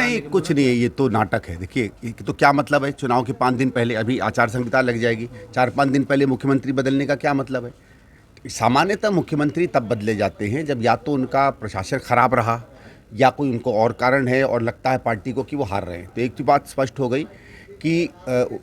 नहीं, कुछ नहीं है, ये तो नाटक है। देखिए, तो क्या मतलब है चुनाव के 5 दिन पहले, अभी आचार संहिता लग जाएगी, 4-5 दिन पहले मुख्यमंत्री बदलने का क्या मतलब है? सामान्यतः मुख्यमंत्री तब बदले जाते हैं जब या तो उनका प्रशासन खराब रहा, या कोई उनको और कारण है और लगता है पार्टी को कि वो हार रहे हैं। तो एक तो बात स्पष्ट हो गई कि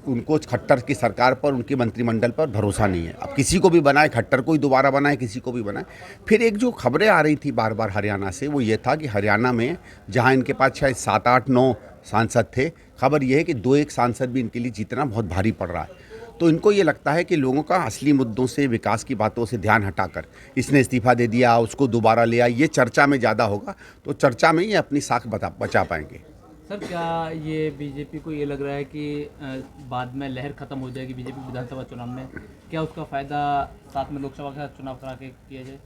उनको खट्टर की सरकार पर, उनके मंत्रिमंडल पर भरोसा नहीं है। अब किसी को भी बनाए, खट्टर को ही दोबारा बनाए, किसी को भी बनाए। फिर एक जो खबरें आ रही थी बार बार हरियाणा से, वो ये था कि हरियाणा में जहाँ इनके पास शायद 7-8-9 सांसद थे, खबर ये है कि 2-1 सांसद भी इनके लिए जीतना बहुत भारी पड़ रहा है। तो इनको ये लगता है कि लोगों का असली मुद्दों से, विकास की बातों से ध्यान हटाकर इसने इस्तीफा दे दिया, उसको दोबारा लिया, ये चर्चा में ज़्यादा होगा, तो चर्चा में ये अपनी साख बचा पाएंगे। सर, क्या ये बीजेपी को ये लग रहा है कि बाद में लहर खत्म हो जाएगी बीजेपी विधानसभा चुनाव में? क्या उसका फायदा साथ में लोकसभा का चुनाव करा के किया जाए?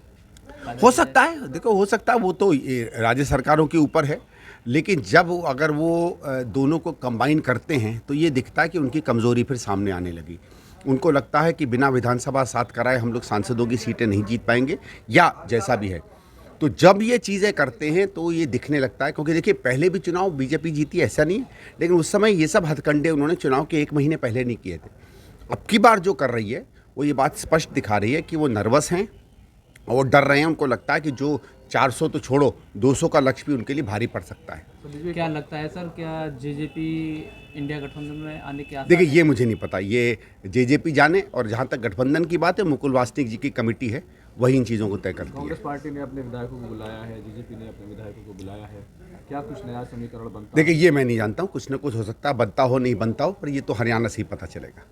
हो सकता है, देखो हो सकता है, वो तो राज्य सरकारों के ऊपर है। लेकिन जब अगर वो दोनों को कंबाइन करते हैं तो ये दिखता है कि उनकी कमज़ोरी फिर सामने आने लगी। उनको लगता है कि बिना विधानसभा साथ कराए हम लोग सांसदों की सीटें नहीं जीत पाएंगे, या जैसा भी है। तो जब ये चीज़ें करते हैं तो ये दिखने लगता है, क्योंकि देखिए पहले भी चुनाव बीजेपी जीती, ऐसा नहीं है, लेकिन उस समय ये सब हथकंडे उन्होंने चुनाव के 1 महीने पहले नहीं किए थे। अब की बार जो कर रही है वो ये बात स्पष्ट दिखा रही है कि वो नर्वस हैं और डर रहे हैं। उनको लगता है कि जो 400 तो छोड़ो, 200 का लक्ष्य भी उनके लिए भारी पड़ सकता है। तो क्या लगता है सर, क्या जेजेपी इंडिया गठबंधन में आने के आसार देखिए, हैं? ये मुझे नहीं पता, ये जेजेपी जाने। और जहाँ तक गठबंधन की बात है, मुकुल वासनिक जी की कमिटी है, वही इन चीज़ों को तय करती है। कांग्रेस पार्टी ने अपने विधायकों को बुलाया है, बीजेपी ने अपने विधायकों को बुलाया है, क्या कुछ नया समीकरण बनता है? देखिए, ये मैं नहीं जानता हूँ, कुछ ना कुछ हो सकता है, बनता हो नहीं बनता हो, पर ये तो हरियाणा से ही पता चलेगा।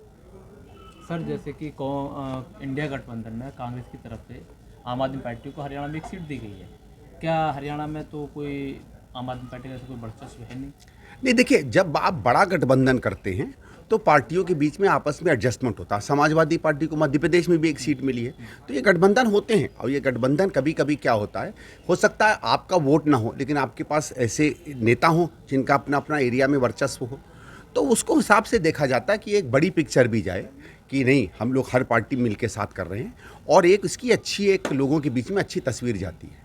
सर, जैसे कि इंडिया गठबंधन में कांग्रेस की तरफ से आम आदमी पार्टी को हरियाणा में एक सीट दी गई है। क्या हरियाणा में तो कोई आम आदमी पार्टी का ऐसा कोई वर्चस्व है नहीं? नहीं, देखिए, जब आप बड़ा गठबंधन करते हैं तो पार्टियों के बीच में आपस में एडजस्टमेंट होता है। समाजवादी पार्टी को मध्य प्रदेश में भी एक सीट मिली है, तो ये गठबंधन होते हैं। और ये गठबंधन कभी कभी क्या होता है, हो सकता है आपका वोट ना हो, लेकिन आपके पास ऐसे नेता हों जिनका अपना अपना एरिया में वर्चस्व हो, तो उसको हिसाब से देखा जाता है कि एक बड़ी पिक्चर भी जाए कि नहीं, हम लोग हर पार्टी मिल के साथ कर रहे हैं, और एक इसकी अच्छी, एक लोगों के बीच में अच्छी तस्वीर जाती है।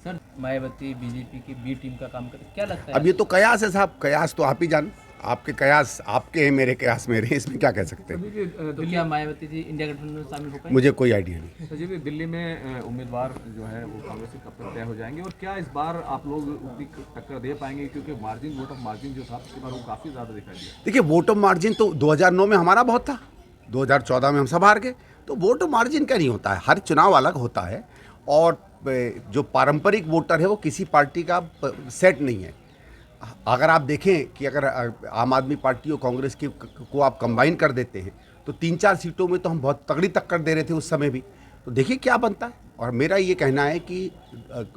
सर, मायावती बीजेपी की बी टीम का काम करे, क्या लगता है? अब ये तो कयास है साहब, कयास तो आप ही जानो, आपके कयास आपके हैं, मेरे कयास मेरे हैं, इसमें क्या कह सकते हैं। तो क्या मायावती जी इंडिया गठबंधन में शामिल हो पाए? मुझे कोई आइडिया नहीं। सचिव जी, दिल्ली में उम्मीदवार जो है वो कांग्रेस से कब तक तय हो जाएंगे, और क्या इस बार आप लोग उतनी टक्कर दे पाएंगे, क्योंकि मार्जिन, वोट ऑफ मार्जिन जो था पिछली बार वो काफ़ी ज़्यादा दिखाई दिया? देखिए, वोट ऑफ मार्जिन तो 2009 में हमारा बहुत था, 2014 में हम सब हार गए। तो वोट ऑफ मार्जिन का नहीं होता है, हर चुनाव अलग होता है। और जो पारंपरिक वोटर है वो किसी पार्टी का सेट नहीं है। अगर आप देखें कि अगर आम आदमी पार्टी और कांग्रेस की को आप कंबाइन कर देते हैं तो 3-4 सीटों में तो हम बहुत तगड़ी टक्कर दे रहे थे उस समय भी। तो देखिए क्या बनता है। और मेरा ये कहना है कि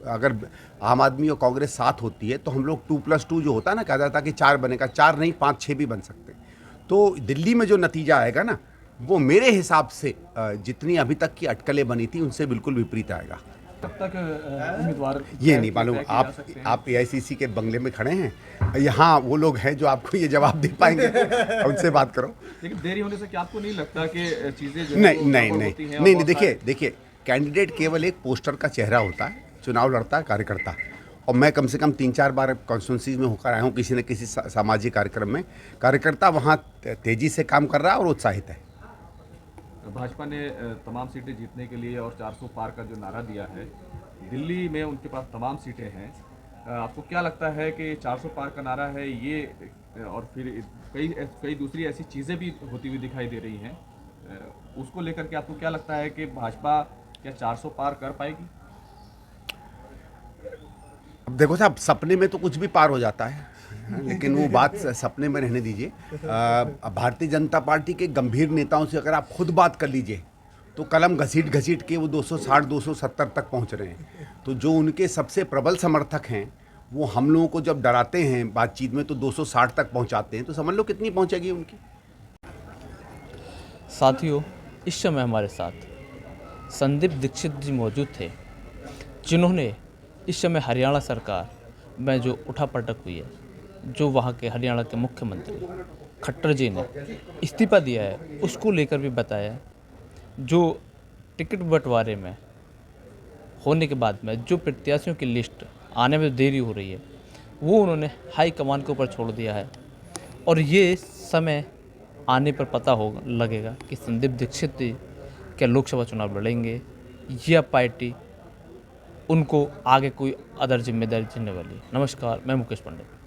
अगर आम आदमी और कांग्रेस साथ होती है तो हम लोग 2+2 जो होता है ना, कहा जाता है कि 4 बनेगा, 4 नहीं 5-6 भी बन सकते हैं। तो दिल्ली में जो नतीजा आएगा ना, वो मेरे हिसाब से जितनी अभी तक की अटकलें बनी थी उनसे बिल्कुल विपरीत आएगा। कब तक उम्मीदवार ये नहीं मालूम। आप एआईसीसी के बंगले में खड़े हैं, यहाँ वो लोग हैं जो आपको ये जवाब दे पाएंगे, उनसे बात करो। लेकिन देरी होने से क्या आपको नहीं लगता कि चीज़ें जो नहीं नहीं नहीं नहीं नहीं, देखिए कैंडिडेट केवल एक पोस्टर का चेहरा होता है, चुनाव लड़ता है कार्यकर्ता। और मैं कम से कम 3-4 बार कॉन्स्टिट्यूंसीज में होकर आया हूँ किसी न किसी सामाजिक कार्यक्रम में। कार्यकर्ता वहाँ तेज़ी से काम कर रहा है और उत्साहित है। भाजपा ने तमाम सीटें जीतने के लिए और 400 पार का जो नारा दिया है, दिल्ली में उनके पास तमाम सीटें हैं। आपको क्या लगता है कि 400 पार का नारा है ये, और फिर कई दूसरी ऐसी चीज़ें भी होती हुई दिखाई दे रही हैं, उसको लेकर के आपको क्या लगता है कि भाजपा क्या 400 पार कर पाएगी? अब देखो साहब, सपने में तो कुछ भी पार हो जाता है, लेकिन वो बात सपने में रहने दीजिए। भारतीय जनता पार्टी के गंभीर नेताओं से अगर आप खुद बात कर लीजिए तो कलम घसीट के वो 260-270 तक पहुंच रहे हैं। तो जो उनके सबसे प्रबल समर्थक हैं वो हम लोगों को जब डराते हैं बातचीत में तो 260 तक पहुंचाते हैं, तो समझ लो कितनी पहुंचेगी उनकी। साथियों, इस समय हमारे साथ संदीप दीक्षित जी मौजूद थे, जिन्होंने इस समय हरियाणा सरकार में जो उठापटक हुई है, जो वहाँ के हरियाणा के मुख्यमंत्री खट्टर जी ने इस्तीफा दिया है, उसको लेकर भी बताया। जो टिकट बंटवारे में होने के बाद में जो प्रत्याशियों की लिस्ट आने में देरी हो रही है, वो उन्होंने हाई कमान के ऊपर छोड़ दिया है। और ये समय आने पर पता होगा लगेगा कि संदीप दीक्षित जी क्या लोकसभा चुनाव लड़ेंगे या पार्टी उनको आगे कोई अदर जिम्मेदारी देने वाली है। नमस्कार, मैं मुकेश पंडित।